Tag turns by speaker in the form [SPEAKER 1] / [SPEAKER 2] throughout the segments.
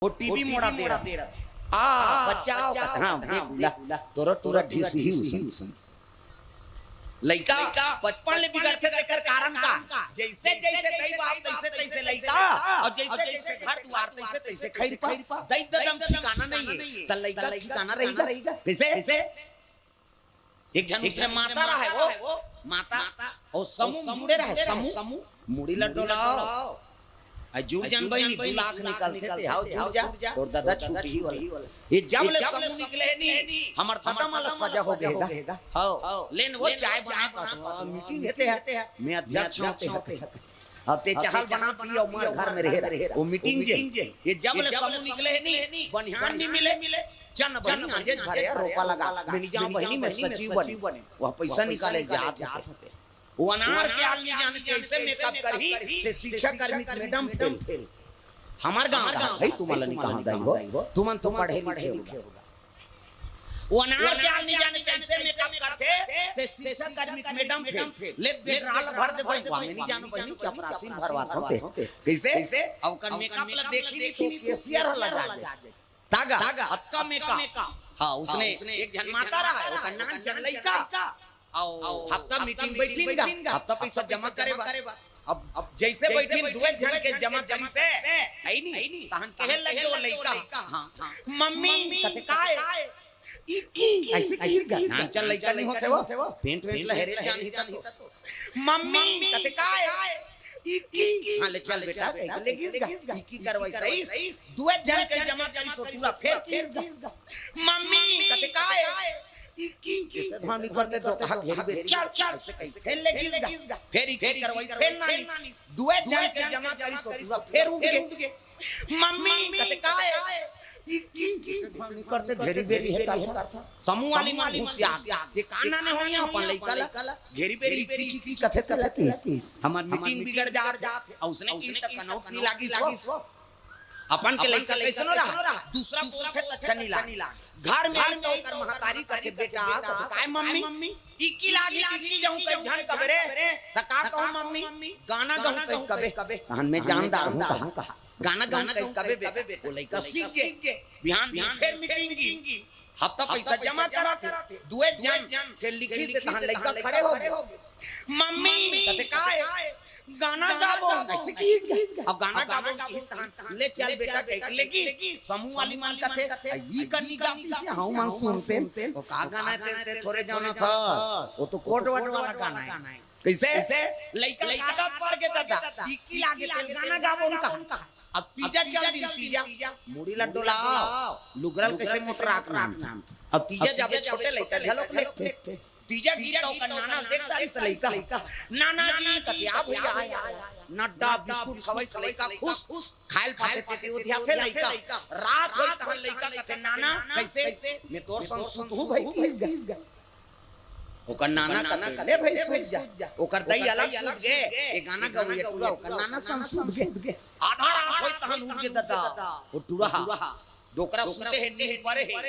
[SPEAKER 1] वो टीवी मोड़ा दे रहा बचाओ कतना तोरा तोरा ढीस ही उसन लइका बचपन ले बिगड़ते तेकर कारण का जैसे जैसे दई बाप तैसे तैसे लइका और जैसे जैसे घर द्वार तैसे तैसे खैर पा दई दम ठिकाना नहीं है त लइका ठिकाना रहेगा कैसे एक जन उसने माता रहा है वो माता और समूह जुड़े रहे समूह मुड़ी लड्डोलाओ जुड़ जन बहनी 2 लाख निकलते थे हाउ जुड़ जा तोर दादा छूटी ही वाला ये जब ले समूह निकले नहीं हमर दादा माला सजा हो गएगा हाउ लेन वो चाय बना का मीटिंग होते हैं मैं अध्यक्ष होते हैं अब ते चाहल बना पियो मार घर में रहे वो मीटिंग जे ये जब ले समूह निकले नहीं बनिहान नहीं मिले जन बहनी आजे भरे रोपा लगा मैंने जा बहनी में सचिव बने वह पैसा निकाले जात वो अनार के आदमी जाने कैसे मेकअप करही ते शिक्षा कर्मी मैडम फेल हमार गांव का भाई तुम्हारा नहीं कहां दई हो तुमन तो पढ़े लिखे होगा वो अनार के आदमी जाने कैसे मेकअप करते ते शिक्षा कर्मी मैडम फेल ले बेराल भर दे भाई मैं नहीं जानो बहनी चपरासी भरवात होते कैसे अब कर मेकअप ला देखी नहीं तो केसीआर लगा दे तागा अक्का मेकअप हां उसने एक जन माता रहा है ओका नाम चल लइका हफ्ता मीटिंग बैठीगा हफ्ता पैसा जमा करे अब जैसे बैठीन 2 जन के जमा करी से है नहीं तहन कहे लगे वो लइका हां मम्मी कथे काय इकी ऐसे कीगा नाम चल लइका नहीं होते वो पेंट लहरे जान हिता तो मम्मी कथे काय इकी हां ले चल बेटा ले गिसगा इकी करवाई सही 2 जन के जमा करी सो पूरा फेर गिसगा मम्मी कथे काय इकी धानी करते तो कहा घेरी बे चल ऐसे कैसे खेल ले गिसगा फिर इकी करवाई फिर नानी 2 जन के जमा करी सो पूरा फिर उठ के मम्मी कते काय इकी धानी करते घेरी बेरी है था समूह वाली मां घुसिया ये काना ने होया अपन लइका घेरी बेरी इकी कथे कहते हमार मीटिंग बिगड़ जात और उसने की तक कनौट नहीं लागी सो अपन के लइका कैसे न रहा दूसरा बोलते अच्छा नहीं लाग घर में तो कर महतारी करके बेटा तो काय मम्मी इकी लागी इकी जाऊं कई झन कबरे त का कहूं मम्मी गाना गाऊं कई कबे तहन में जानदार हूं कहा गाना कई कबे वो लइका सीख गे बिहान फिर मीटिंग की हफ्ता पैसा जमा कराते 2 जन के लिखी से तहन लइका खड़े हो गए मम्मी कते काय गाना गाबो ऐसे कीस अब गाना गाबो की ले चल बेटा कह लेगी समूह वाली मान कथे ई करनी गाती से हाउ मान सुनते वो का गाना ते थोड़े जाना था वो तो कोट वट वाला गाना है कैसे लइका आदत पड़ के दादा इकी लागे तेल गाना गाबो उनका अब तीजा चल दिन तीजा मुड़ी लड्डू लाओ लुगरल कैसे मोटराक नाम अब तीजा जब छोटे लइका झलक लेते तीजा गीत का नाना देखता इस लइका नाना जी कतिया भैया नड्डा बिस्कुट खवाई लइका खुश खाइल पाते पेटे उधिया थे लइका रात होई तहन लइका कथे नाना कैसे मैं तोर संग सुत हूं भाई किस गा ओकर नाना कथे ले भाई सुत जा ओकर दई अलग सुत गे ए गाना गवैया पूरा ओकर नाना संग सुत गे आधा रात होई तहन उठ गे दादा ओ टुरा डोकरा सुते है नींद परे है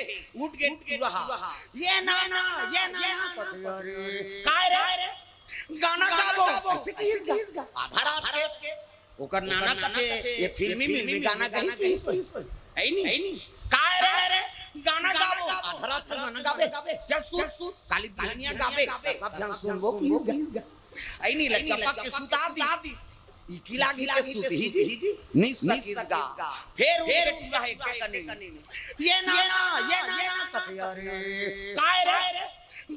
[SPEAKER 1] उठ के रहा ये नाना अरे काय रे गाना गाबो ऐसे कीस गा आधा रात के ओकर नाना कथे ये फिल्मी गाना गाई है नहीं काय रे गाना गाबो आधा रात के गाना गाबे जब सुत काली बिहनिया गाबे सब जन सुनबो कीस गा है नहीं लचपा के सुता दी इकी लागी के सुती जी निस सकीगा फिर उनके पूरा है के कने ये नाना कथे अरे काय रे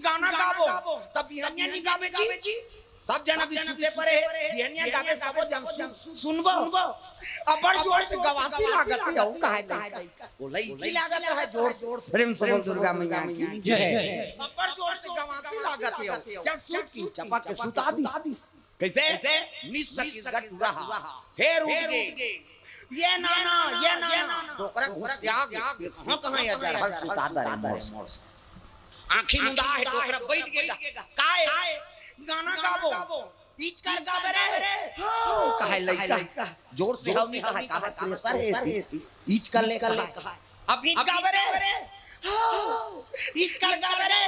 [SPEAKER 1] गाना गाबो तब बिहनिया नहीं गाबे जी सब जना भी सुते परे बिहनिया गाबे सबो जम सुनबो अबर जोर से गवासी लागत है काहे वो लईकी लागत है जोर से प्रेम से बोल दुर्गा मैया की जय अबर जोर से गवासी लागत है जब सुत की चपा के सुता दी कैसे निस सकीगा टूरा फिर उठ गए ये नाना डोकरा घुसिया कहां या जा हर सुता दरे मोर आंखी मुंदा है डोकरा बैठ गएगा काय गाना गाबो बीच कर गाबे रे कहे लइका जोर से हव नहीं कहे का प्रेशर है बीच कर ले कहा अब बीच गाबे रे बीच कर गाबे रे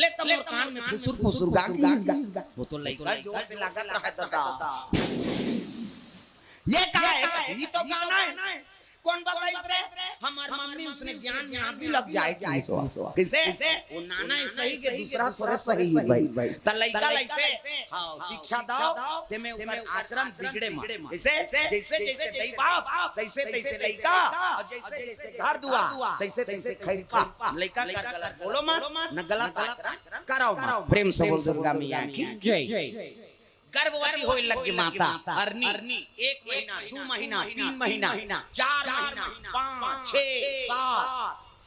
[SPEAKER 1] ले तमोर कान में फुसुर गा वो तो लइका जोर से लागत रहा दादा ये का है ये तो गाना है कौन बताइस रे? हमार मम्मी उसने ज्ञान में आगे लग जाए कैसे वो नाना सही के दूसरा थोड़े सही भाई त लइका लइसे हां शिक्षा दो ते में ऊपर आचरण बिगड़े मा कैसे जैसे जैसे दई बाप तैसे तैसे लइका और जैसे जैसे घर दुआ तैसे तैसे खैरपा लइका कर गलत बोलो मत न गलत आचरण करो मत। प्रेम से बोल दुर्गा मैया की जय। गर्भवती होई लगी माता अरनी 1 महीना 2 महीना 3 महीना 4 महीना 5 6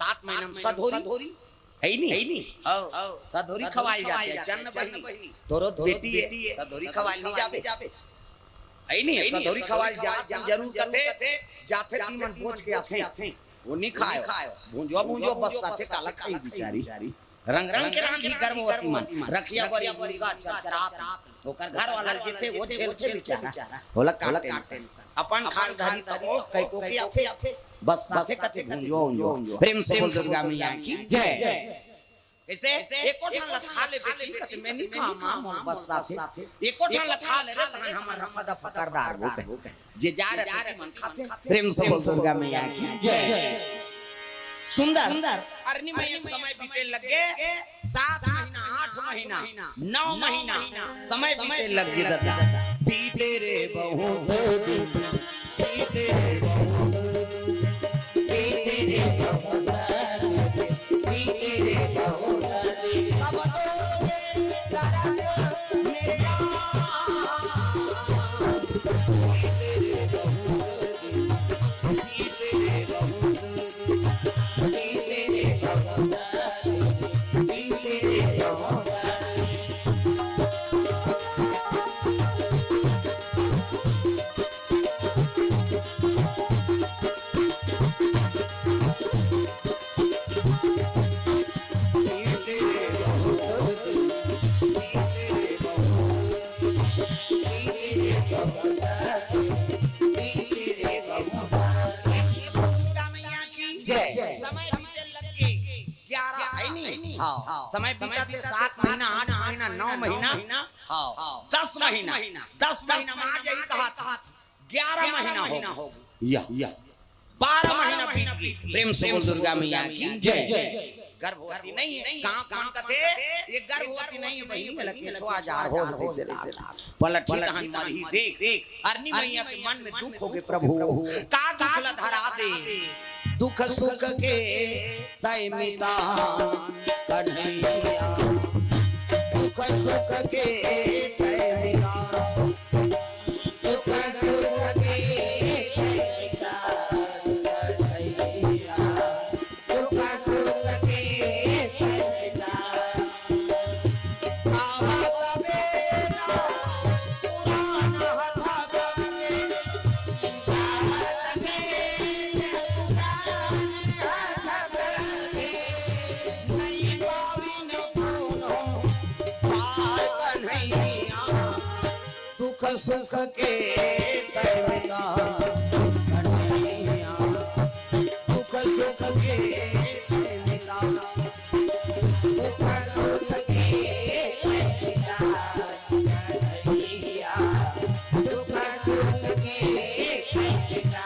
[SPEAKER 1] 7 महीना में सधोरी है नहीं हां सधोरी खवाई जाते है जन्म बहिनी तोरो बेटी है सधोरी खवाई नहीं जाबे है नहीं सधोरी खवाई जा जरूर करते जाते तीमन भोज के आथे वो नहीं खायो भूंजो बस साथे काला खाई बेचारी रंग रंग के रांधी गर्भवती मन रखिया बड़ी मुर्गा चरचरात ओकर घर वाला जेते वो छेलते बेचारा होला का टेंशन अपन खान धारी तब कई को के आथे बस साथे कथे भूंजो। प्रेम से बोल दुर्गा मैया की जय। कैसे एको ठान लखा ले बेटी कते मैं नहीं खामा मोर बस साथे एको ठान लखा ले रे तहन हमर रफदा फकरदार हो जे जा रे मन खाते। प्रेम से बोल दुर्गा मैया की जय। सुंदर अरनी में एक समय बीते लगे 7 महीना 8 महीना 9 महीना समय बीते लगे दादा बीते रे बहुत दिन बीते रे बहुत बीते रे बहुत बीते रे बहुत सब सारा मेरे समय बीते 7 महीना 8 महीना 9 महीना 10 महीना 10 महीना में आ गई कहा 11 महीना हो या 12 महीना बीत गई। प्रेम से बोल दुर्गा मैया की जय। गर्भवती नहीं है कहां कौन कथे ये गर्भवती नहीं है बहनी लकी छुआ जा हो जैसे पलट पलट मारी देख अरनी मैया के मन में दुख हो गए प्रभु का दुख ला धरा दे दुख सुख के तय मिता कन्हैया दुख सुख के तय मिता दुख सुख के तय मिता कन्हैया दुख सुख के तय मिता आवत बेना पुराण हथा करके सुख के तैया कन्हैया दुख सुख के तैया दुख सुख के तैया कन्हैया दुख सुख के तैया।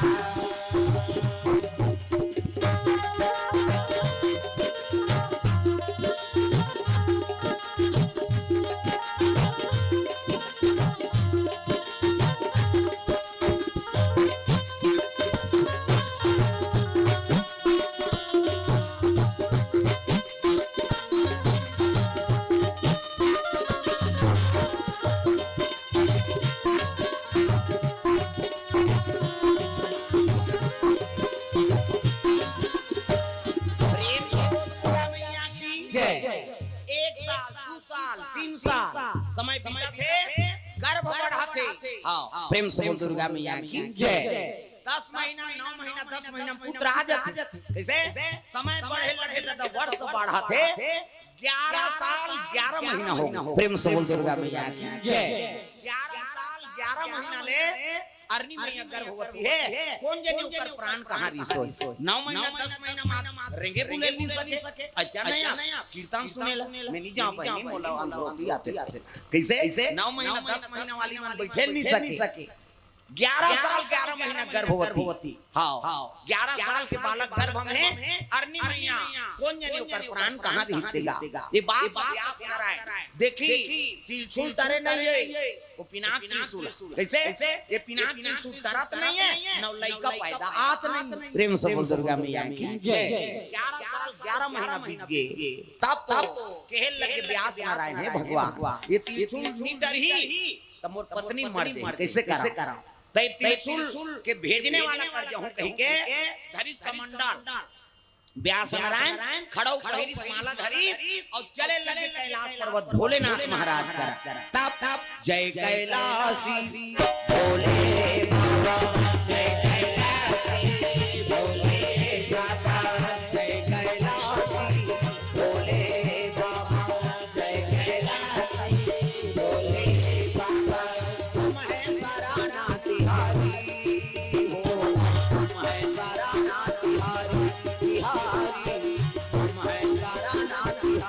[SPEAKER 1] समय बीता थे गर्भ बढ़ा थे हाँ प्रेम से बोल दुर्गा मैया की जय। 10 महीना 9 महीना 10 महीना पुत्र आ जाते कैसे समय बढ़े लगे तो वर्ष बढ़ा थे 11 साल 11 महीना हो प्रेम से बोल दुर्गा मैया की जय। 11 साल 11 महीना ले अरनी मैया गर्भवती है कौन जाने ऊपर प्राण कहां रिसो 9 महीना 10 महीना मां रेंगे बोले नहीं सके अच्छा नहीं कीर्तन सुनेला मैं नहीं जा पाई मोला अंधरोपी आते कैसे 9 महीना 10 महीना वाली मन बैठे नहीं सके 11 साल 11 महीना गर्भवती। हाँ 11 साल के बालक गर्भ में अरनी मैया कौन जाने ओकर प्राण कहां रहतेगा। ये बाप व्यास नारायण देखी त्रिशूल तरे नहीं है वो पिनाक त्रिशूल कैसे ये पिनाक त्रिशूल तरत नहीं है नौ लइका पैदा आत नहीं। प्रेम से बोल दुर्गा मैया की जय। 11 साल 11 महीना बीत गए तब तो कहल लगे व्यास नारायण है भगवान ये त्रिशूल नीटर ही तो मोर पत्नी मर गई कैसे करा तै त्रिशूल के भेजने वाला कर जहूं कहि के धरिस कमंडल व्यास नारायण खड़ो पहिरिस माला धरी और चले लगे कैलाश पर्वत भोलेनाथ महाराज कर तब जय कैलाशी भोले बाबा जय कैलाशी भोले बाबा जय कैलाशी भोले बाबा जय कैलाशी भोले बाबा महेश्वरा नाथिहारी हो महेश्वरा नाथिहारी बिहारी महेश्वरा नाथिहारी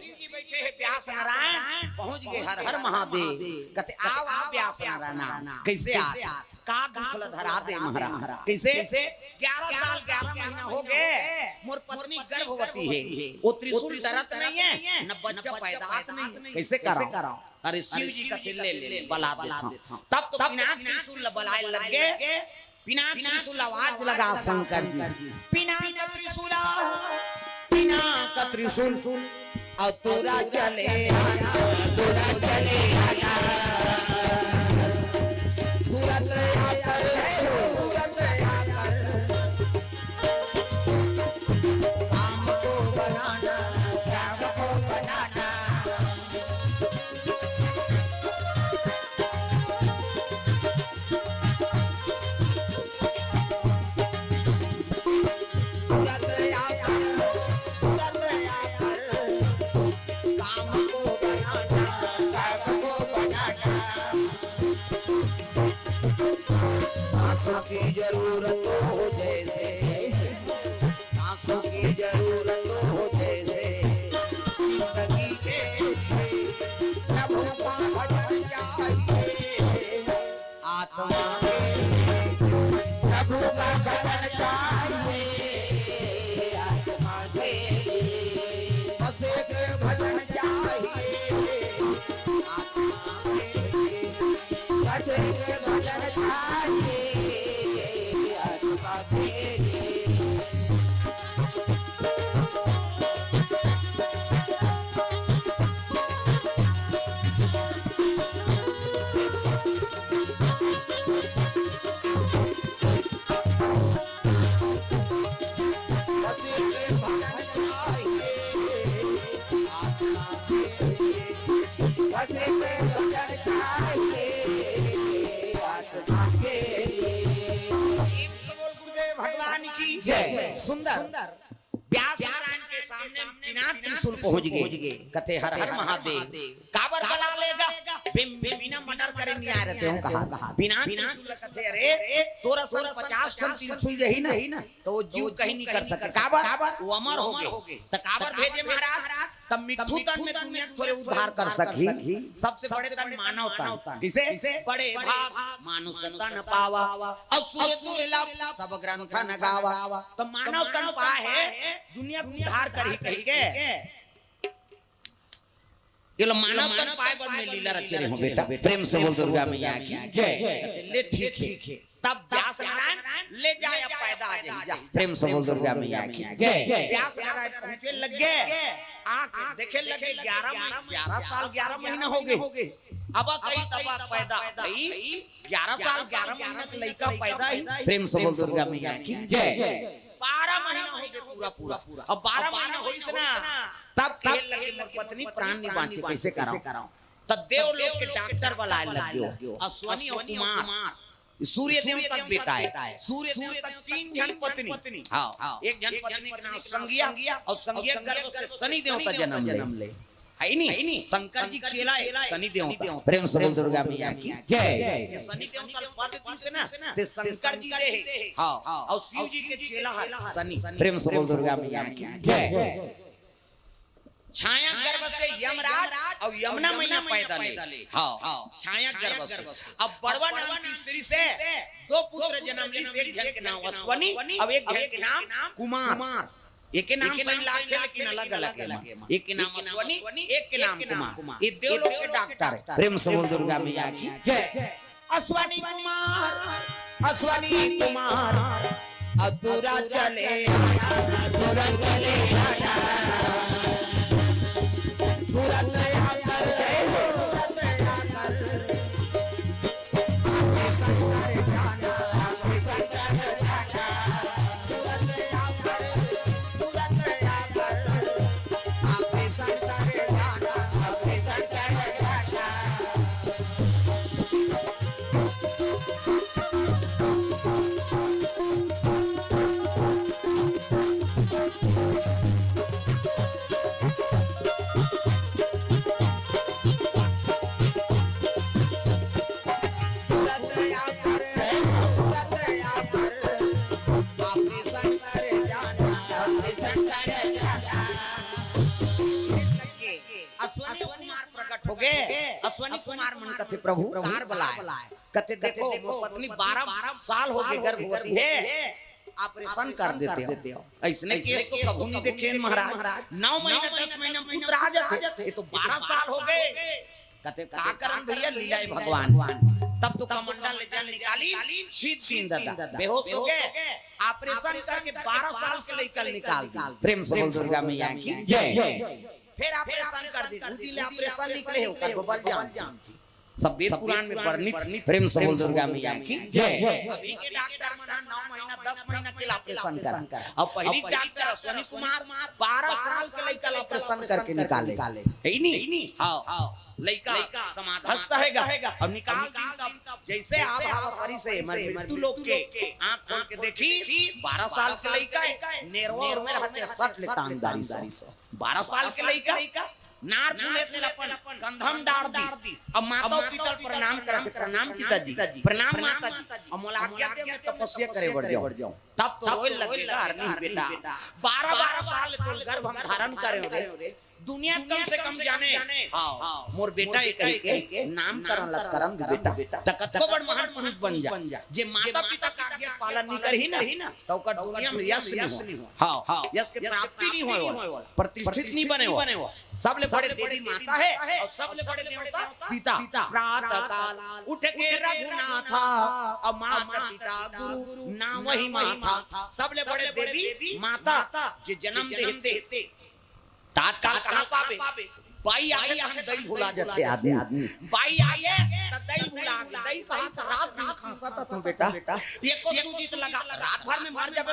[SPEAKER 1] शिव जी बैठे हैं व्यास नारायण पहुंच गए हर हर महादेव कहते आओ आओ व्यास नारायण कैसे आ का दुखल धरा दे महाराज कैसे 11 साल 11 महीना हो गए मोर पत्नी गर्भवती है वो त्रिशूल डरत नहीं है न बच्चा पैदात नहीं कैसे कराओ अरे शिव जी का ले बला देता तब तो पिनाक त्रिशूल बलाए लग गए पिनाक त्रिशूल आवाज लगा शंकर जी पिनाक त्रिशूल पिनाक त्रिशूल और तोरा चले तोरा चले तुरंत आकर तुरंत आकर काम को बनाना काम को बनाना सांसों की जरूरत हो जैसे सांसों की जरूरत हो जैसे जिंदगी के प्रभु का भजन चाहिए आत्मा प्रभु का भजन चाहिए आत्मा के बसे के भजन चाहिए आत्मा के बसे के भजन चाहिए सुंदर व्यास नारायण के सामने पिनाक त्रिशूल पहुंच गए कहते हर हर महादेव काबर बला लेगा बिना मर्डर करे नहीं आ रहे हो कहा पिनाक त्रिशूल कहते अरे तोरा सर 50 टन त्रिशूल रही ना तो वो जीव कहीं नहीं कर सके काबर वो अमर हो गए तो काबर भेजे महाराज तब मिट्ठू तन में दुनिया थोड़े उद्धार कर सकी सबसे बड़े तन मानव तन इसे बड़े भाग मानुष तन पावा असुर दुर्लभ सब ग्रंथ न गावा तो मानव तन पा है दुनिया को उद्धार कर ही कही के ये लो मानव तन पाए पर में लीला रच रहे हो बेटा प्रेम से बोल दुर्गा मैया की जय ले ठीक है तब व्यास नारायण ले जाए पैदा आ जाए। प्रेम से बोल दुर्गा मैया की जय। व्यास नारायण पहुंचे लग गए, आंख देखे लगे 11 साल 11 महीना हो गए। अब कई तबा पैदा भई 11 साल 11 महीना का लड़का पैदा ही। प्रेम से बोल दुर्गा मैया की जय। 12 महीना हो गए पूरा। अब 12 महीना होइस ना, तब कहे लगे मोर पत्नी प्राण नहीं बांचे, कैसे कराऊं? तब देवलोक के डॉक्टर बुलाए लग गयो, अश्वनी और कुमार। सूर्य देव तक बेटा है, सूर्य देव तक 3 जन पत्नी। हाँ, एक जन पत्नी का नाम संज्ञा, और संज्ञा गर्भ से शनि देवता जन्म ले। है नहीं, शंकर जी चेला है शनि देवता। प्रेम से बोल दुर्गा मैया की जय। शनि देवता पद किसे ना ते शंकर जी रहे। हाँ, और शिव जी के चेला है शनि। प्रेम से बोल दुर्गा मैया की जय। छाया गर्भ से यमराज और यमुना मैया पैदा ले। हाँ, छाया गर्भ से। अब बड़वा नाम की स्त्री से 2 पुत्र जन्म ली। एक जन के नाम अश्वनी और एक जन के नाम कुमार। एक के नाम सही लागते लेकिन अलग अलग है। एक के नाम अश्वनी, एक के नाम कुमार। ये देवलोक के डॉक्टर है। प्रेम से बोल दुर्गा मैया की जय। अश्वनी कुमार अधूरा चले, अधूरा चले पूरा नया कर रे, पूरा नया कर आगे संसार जाना, आगे संसार जाना, पूरा नया कर, पूरा नया कर आगे संसार जाना, आगे संसार जाना। अश्वनी कुमार मन कथे प्रभु कार बुलाए, कथे देखो मोर पत्नी 12 साल हो गए गर्भवती है, ऑपरेशन कर देते हो। ऐसने केस तो कभी नहीं देखे महाराज। 9 महीना 10 महीना पुत्र आ जाते, ये तो 12 साल हो गए। कथे का करन भैया लीला भगवान। तब तो कमंडल ले जल निकाली, शीत दिन दादा बेहोश हो गए। ऑपरेशन करके 12 साल के लेकर निकाल दी। प्रेम से बोल दुर्गा मैया की जय। फिर ऑपरेशन कर दी, उदिले ऑपरेशन निकले हो कर गोपाल जान सब वेद पुराण में वर्णित। प्रेम से बोल दुर्गा मैया की जय। अभी के डॉक्टर मना 9 महीना 10 महीना के ऑपरेशन कर, और पहली डॉक्टर अश्वनी कुमार 12 साल के लेकर ऑपरेशन करके निकाले। है नहीं? हां, लड़का समाधस्थ हैगा और निकाल दी। तब जैसे आप हवा परी से मृत्यु लोक के आंख खोल के देखी, 12 साल के लड़का नेरवा में रहते सट ले तांगदारी से। 12 साल के लड़का नार पुने तेल अपन कंधम डार दी। अब माता पिता प्रणाम करते, प्रणाम पिताजी, प्रणाम माताजी, अब मोला आज्ञा दे मैं तपस्या करे बढ़ जाऊं। तब तो रोए लगेगा अरनी बेटा 12 साल तो गर्भ हम धारण करे रे। दुनिया कम से कम जाने हां मोर बेटा एक के नामकरण लग करम बेटा तक को बड़ महान पुरुष बन जा। जे माता पिता का आज्ञा पालन नहीं करही ना तो का दुनिया में यश नहीं हो। हां, यश के प्राप्ति नहीं होए, प्रतिष्ठित नहीं बने हो। सबले बड़े देवी माता है और सबले बड़े देवता पिता। प्रातः काल उठ के रघुनाथा, और माता पिता गुरु नाम वही माता। सबले बड़े देवी माता जे जन्म देते तात्काल कहां पावे? बाई आके हम दही भुला जाते आदमी। बाई आए त दही भुला गए। दही कहां त रात दिन खांसा था बेटा, एको सूजित लगा रात भर में मर जाबे।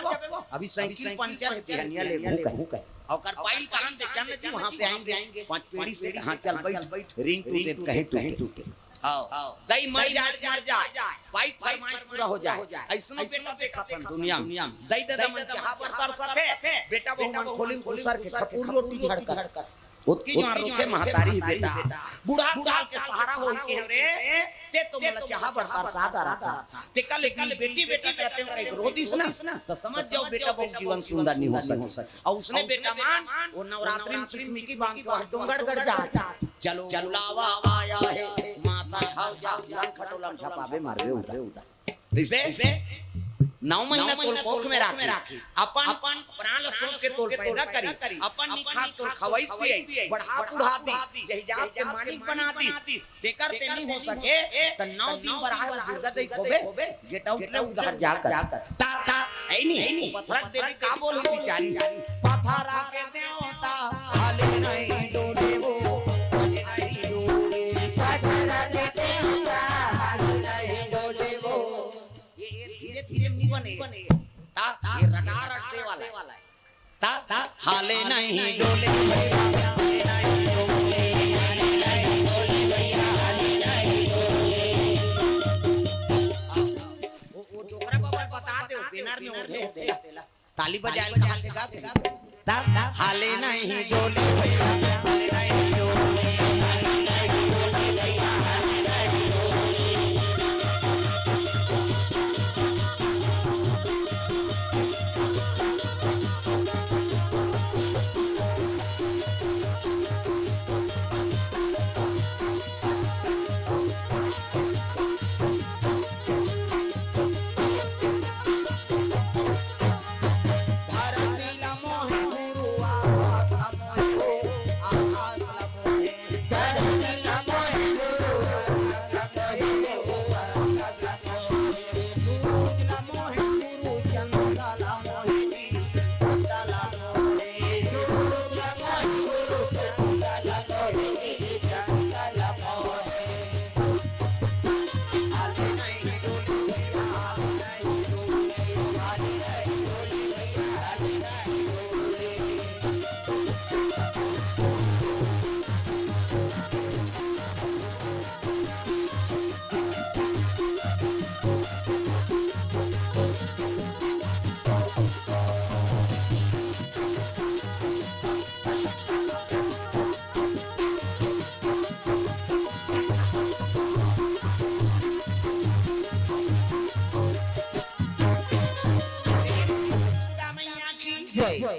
[SPEAKER 1] अभी साइकिल पंचर है बिहनिया ले कहूं और कर बाइल कहां दे चल जी वहां से आएंगे 5 पेड़ी से। हां चल बैठ रिंग टूटे कहे टूटे। हां दही मर जाए बाइक फरमाइश पूरा हो जाए। ऐसनो बेटा देखा था दुनिया में। दही दे मन चाहा पर साथे बेटा बहु मन खोलिम खुसर के खपूर रोटी झड़कर उसकी जो रुचे महतारी बेटा बूढ़ा के सहारा होई के रे ते तो मला चाहा बरतार साथ आ रहा था। ते कल बेटी करते हो कहीं रोदिस ना तो समझ जाओ बेटा बहुत जीवन सुंदर नहीं हो सके। और उसने बेटा मान वो नवरात्रि में चिकमी की बांध के डोंगरगढ़ जा चलो लावा आया है माता खाओ जा खटोलम छपावे मारे उधर। इसे 9 महीना तोल कोख में राखी अपन प्राण सोच के तोल पैदा करी अपन निखा तोल खवाई पिए बढ़ा बुढ़ा दी जहिजात के मालिक बना दी तेकर ते नहीं हो सके त 9 दिन बराए दुर्गा दई खोबे गेट आउट ले उधर जाकर ता ऐ नहीं पत्थर देवी का बोल बिचारी पथरा के देवता हाले नहीं डोले वो पथरा के देवता हाले नहीं डोले वो ये धीरे-धीरे नहीं बने ता ये रटा रखने वाला है ता हाले नहीं डोले भैया हाले नहीं डोले हाले नहीं डोले भैया हाले नहीं डोले वो डोकरा बाबा बता दो बिनार में उठे ताली बजाए कहां से गा ता हाले नहीं डोले भैया हाले नहीं डोले हाले नहीं डोले भैया हाले नहीं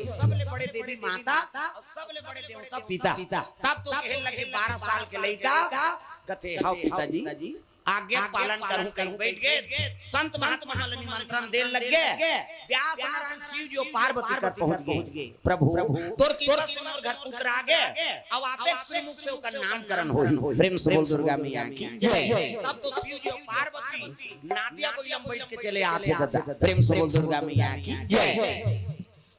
[SPEAKER 1] सबले बड़े देवी माता और सबले बड़े देवता पिता तब तो कहे लगे 12 साल के लड़का कथे हाउ पिताजी आज्ञा पालन करूं कहीं बैठ गए संत महात्मा ने निमंत्रण देने लग गए व्यास नारायण शिव जी पार्वती कर पहुंच गए प्रभु तोर की बस मोर घर पुत्र आ गए अब आपे श्रीमुख से ओकर नामकरण होई प्रेम से बोल दुर्गा मैया की जय तब तो शिव जी पार्वती नादिया बगलम बैठ के चले आते दादा प्रेम से बोल दुर्गा मैया की जय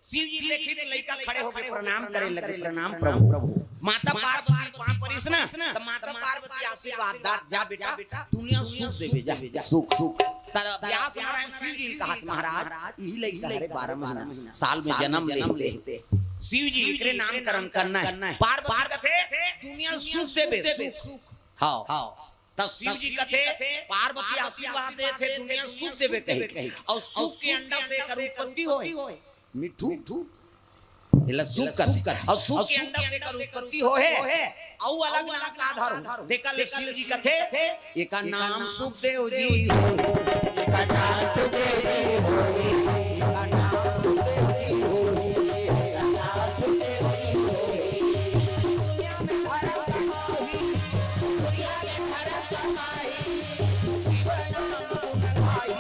[SPEAKER 1] शिव जी देखी तो लड़का खड़े होकर प्रणाम करे लगे प्रणाम प्रभु माता पार्वती पांव परिस ना तो माता पार्वती आशीर्वाद दात जा बेटा दुनिया सुख देवे जा सुख व्यास नारायण शिव जी कहा महाराज यही लड़का है 12 महीना साल में जन्म लेते शिव जी एकरे नामकरण करना है पार्वती कथे दुनिया सुख देवे हां तब शिव जी कथे पार्वती आशीर्वाद दे थे दुनिया सुख देवे कहे और सुख के अंडा से कर उत्पत्ति होए मिठू इला सुख कथे और सुख के अंडा से कर उत्पत्ति होए औ अलग नाम का आधार देखल शिव जी कथे एका नाम सुखदेव जी एका नाम सुखदेव जी हो एका नाम सुखदेव जी हो एका नाम सुखदेव जी हो दुनिया में भारत कमाई दुनिया में भारत कमाई शिव नाम कमाई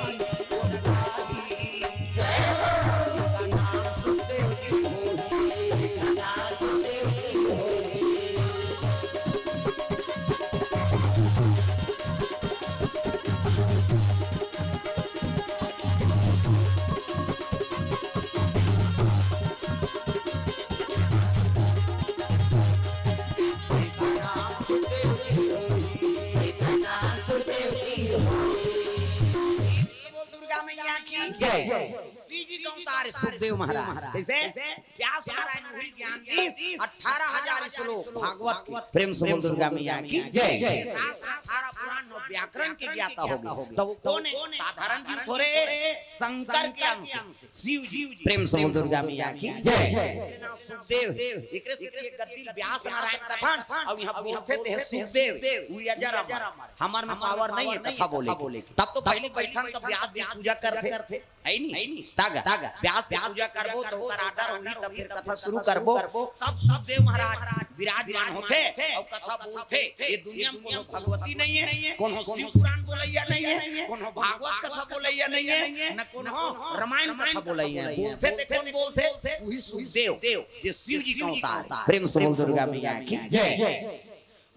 [SPEAKER 1] सुखदेव महाराज कैसे व्यास नारायण हुई ज्ञान 18,000 श्लोक भागवत की प्रेम से बोल दुर्गा मैया की जय 18 पुराण और व्याकरण के ज्ञाता हो गए तो वो कौन है साधारण जी थोड़े शंकर के अंश शिव जी प्रेम से बोल दुर्गा मैया की जय नाम सुखदेव है एकरे से एक गद्दी व्यास नारायण कथन और यहां बोलते थे सुखदेव उया जरा हमार में पावर नहीं है कथा बोले तब तो पहले बैठन तब व्यास जी पूजा करते है नहीं तागा व्यास की पूजा करबो तो ओकर आर्डर होई तब फिर कथा शुरू करबो तब सुखदेव महाराज विराजमान होते और कथा बोलते ये दुनिया में कोनो भगवती नहीं है कोनो शिव पुराण बोलैया नहीं है कोनो भागवत कथा बोलैया नहीं है न कोनो रामायण कथा बोलैया बोलते थे कौन बोलते वही सुखदेव जे शिव जी का अवतार प्रेम से बोल दुर्गा मैया की जय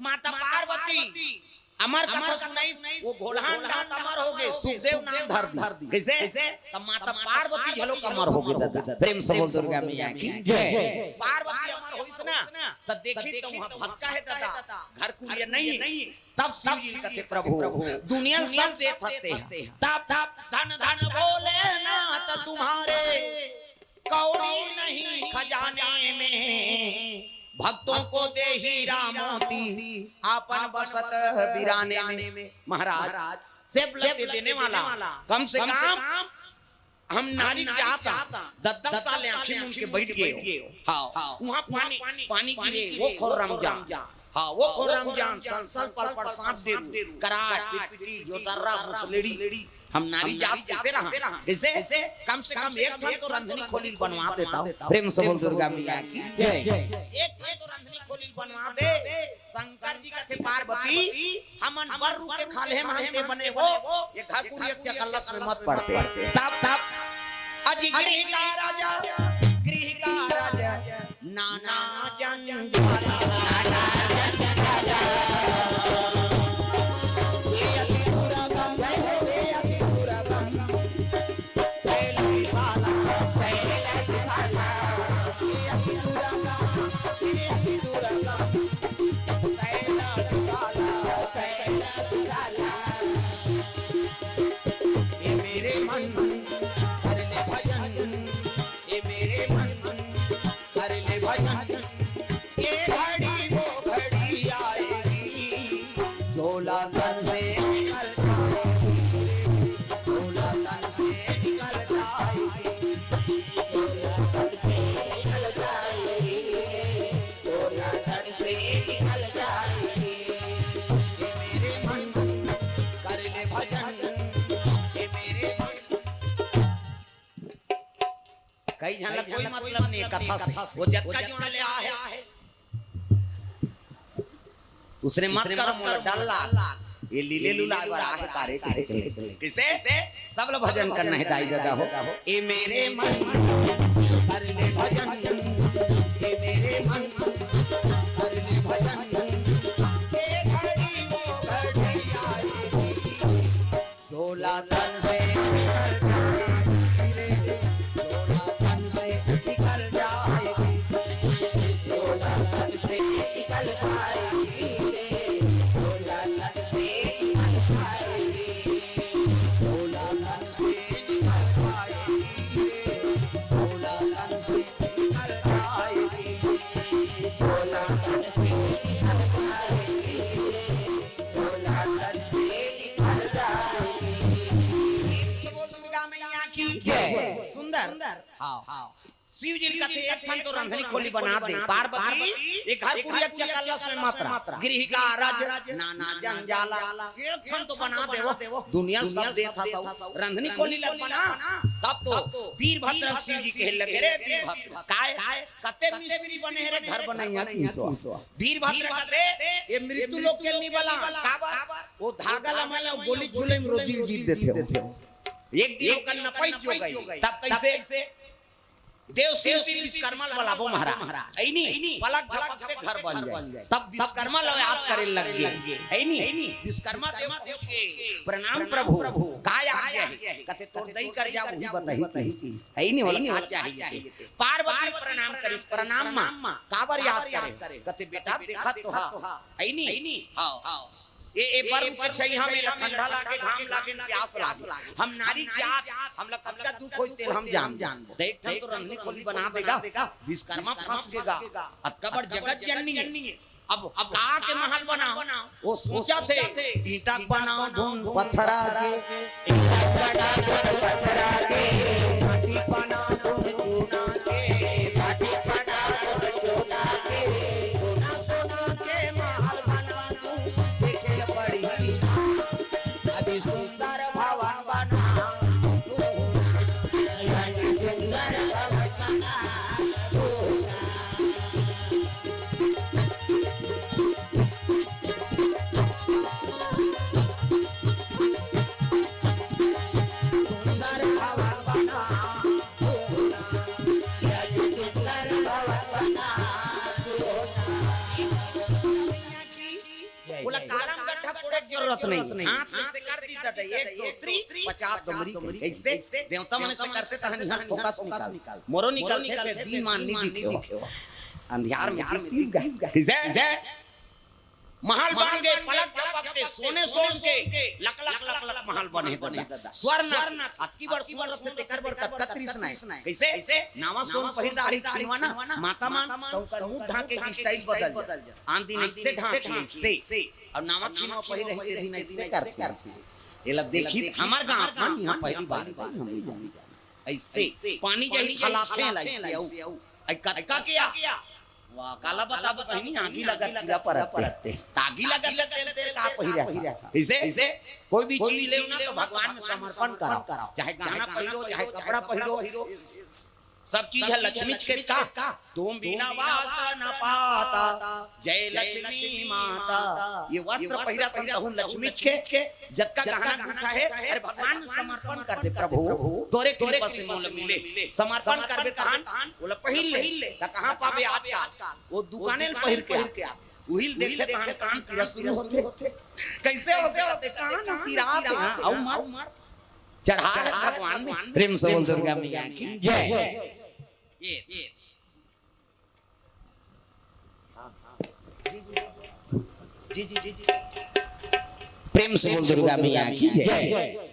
[SPEAKER 1] माता पार्वती अमर कथा सुनाई वो घोड़ान रात अमर हो गए सुखदेव नाम धर दी कैसे तब माता पार्वती झलो अमर हो गए दादा प्रेम से बोल दुर्गा मैया की जय पार्वती अमर होइस ना तब देखी तो वहां भटका है दादा घर कुलिया नहीं तब शिव जी कहते प्रभु दुनिया सब देखते हैं तब धन धन बोले ना तो तुम्हारे कौड़ी नहीं खजाने में भक्तों को दे हीरा मोती आपन बसत बिराने में महाराज सेब लेते देने वाला कम से कम हम नारी चाहता 10 साल आंखें उनके बैठ गए हाँ वहाँ पानी गिरे वो खोर रमजान हाँ वो खोर रमजान सल पर सांप दे कराट पिटी जोतर्रा मुसलेड़ी हम नारी जात कैसे रहा कैसे कम से कम एक ठन तो रंधनी खोलिल बनवा देता हूँ प्रेम से बोल दुर्गा मैया की जय एक ठन तो रंधनी खोलिल बनवा दे शंकर जी का थे पार्वती हमन बर रूप के खाले मानते बने वो ये घाकुर एक कलश में मत पड़ते तब अजी गृह का राजा नाना जन कई झन कोई मतलब नहीं कथा से वो जक्का जो ले आए उसने मत कर मोला डल्ला ये लीले लुला बरा है तारे किसे सब लोग भजन करना है दाई दादा हो ए मेरे मन कर ले भजन ए मेरे मन कर ले भजन ए घड़ी वो घड़ी आई झोला तन से शिव जी का थे एक ठन तो रंधनी खोली बना दे पार्वती एक घर पूरी कलश में मात्रा गृह का राज नाना जंजाला एक ठन तो बना दे वो दुनिया सब देखा सब रंधनी खोली लग बना तब तो वीरभद्र शिव जी के लगे रे वीरभद्र काय कते मिस्त्री बने रे घर बनैया किसो वीरभद्र कते ये मृत्यु लोक के नहीं वाला का बात वो धागा लमाया गोली झूले में रोजी जीत देते एक दिन का नपई जो गई तब कैसे देव शिल्पी विश्वकर्मा वाला वो महाराज है नहीं पलट झपक के घर बन जाए तब विश्वकर्मा लोग याद करे लग गए है नहीं विश्वकर्मा देव के प्रणाम प्रभु काय आ गया है कहते तोर दई कर जा वही बताई है नहीं वाला का चाहिए पार्वती प्रणाम करिस प्रणाम मां काबर याद करे कहते बेटा देखा तो हा है नहीं हां ये पर के चाहिए हमें ठंडा लागे घाम लागे प्यास लागे हम नारी जात हम लोग कब का दुख होते हम जान देख तो रंधनी खोली बना देगा विश्वकर्मा फंस गएगा अतकबर जगत जननी अब का के महल बनाओ वो सोचा थे ईंटा बनाओ धुन पत्थरा के पत्थरा के माटी बनाओ धुन चूना के माटी बनाओ धुन चूना के सोना सोना के महल बनाओ देखे पड़ी अभी सुंदर भवन बनाओ जरूरत नहीं, हाथ में से कर दी थे 1 2 3 50 डमरी कैसे देवता मन से करते तहन यहाँ फोकस निकाल मोरो निकलते फिर दी मान नहीं दिखे अंधियार में तीस गए किसे महल बन गए पलक झपकते सोने सोन के लक लक लक लक महल बने दादा स्वर्ण अक्की बार स्वर्ण से तेकर बर कत्रीस नहीं कैसे नावा सोन पहिर दाढ़ी खिलवाना माता मान तो कर मुंह ढाके की स्टाइल बदल आन दिन इससे ढाके इससे और नावा खिलवा पहिर रहते दिन इससे करते एला देखी हमार गांव में यहां पहली बार हम भी ऐसे पानी जही थलाथे ऐसे आई कटका किया वाह काला बताब कहीं आगी लगा कीड़ा परते तागी लगा तेल तेल का पहिरा इसे कोई भी चीज ले ना तो भगवान में समर्पण करो चाहे गहना पहिरो चाहे कपड़ा पहिरो सब चीज है लक्ष्मी के का तुम बिना वस्त्र न पाता जय लक्ष्मी माता ये वस्त्र पहिरा तुम कहूं लक्ष्मी के जक्का गहना गूंठा है अरे भगवान में समर्पण कर दे प्रभु तोरे कृपा से मोल मिले समर्पण करबे तहन बोले पहिर ले त कहां पाबे आज का वो दुकाने में पहिर के उहिल देखते तहन कान पीरा शुरू होते कैसे होते कान पीराते हां औ मार चढ़ा भगवान में प्रेम से बोल दुर्गा मैया की जय ये जी प्रेम से बोल दुर्गा मैया की जय।